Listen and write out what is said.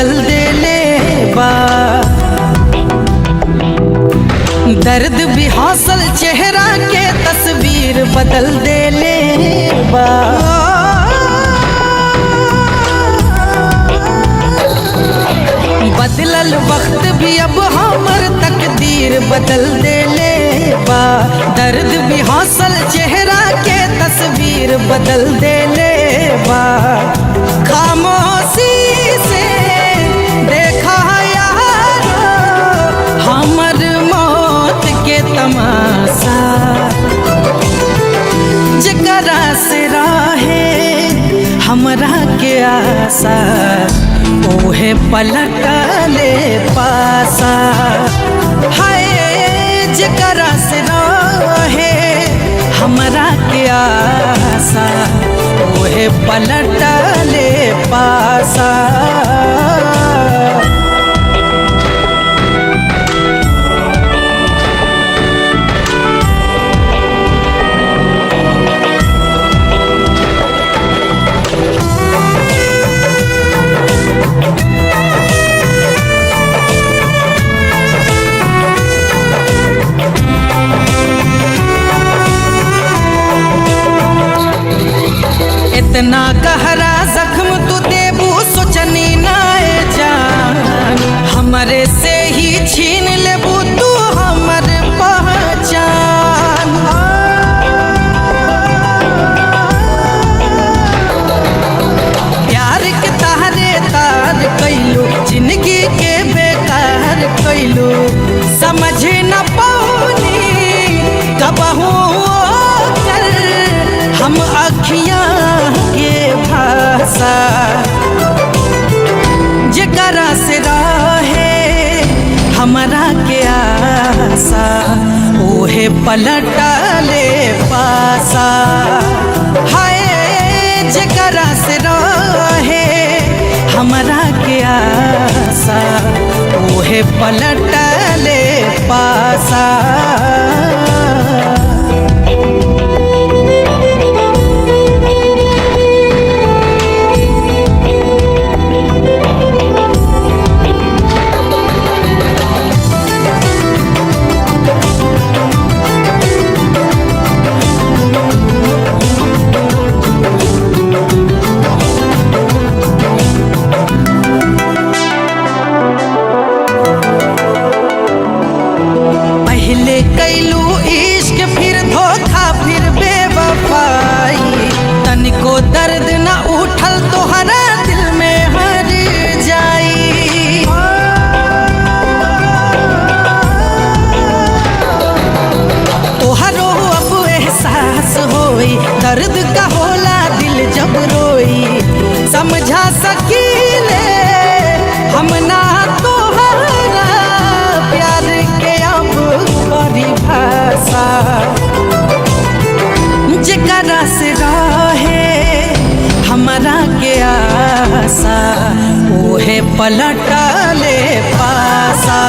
बदल देले बा। दर्द भी हौसल चेहरा के तस्वीर बदल देले बा। बदलल वक्त भी अब हमर तकदीर बदल देले बा। दर्द भी हौसल चेहरा के तस्वीर बदल देले बा। खामोशी से देखा यारो हमर मौत के तमाशा। जकरा से राहे हमरा के आशा ओहे पलटले पासा। हाय जकरा से रहे हमरा के आशा ओहे पलटले पासा। इतना गहरा जख्म तू देबू सोचनी नाए जान। हमरे से ही छीन लेबू तू हमर पहचान। प्यार के तारे तार कैलू जिंदगी के बेकार कैलू। समझ न पौनी कबहू कर हम अखियां के भाषा। जकरा से रहे हमरा के आशा ओहे पलटले पासा। हाय जकरा से रहे हमरा के आशा ओहे पलटले पासा। पहले कैलू इश्क फिर धोखा फिर बेवफाई। तनिको दर्द न उठल तोहरा दिल में हर जाई। तोहरो अब एहसास होई दर्द का होला दिल जब रोई। समझा सकीले हम ना तोहरा प्यार के अब परिभाषा। जकरा से रहे हमरा के आशा ओहे पलटले पासा।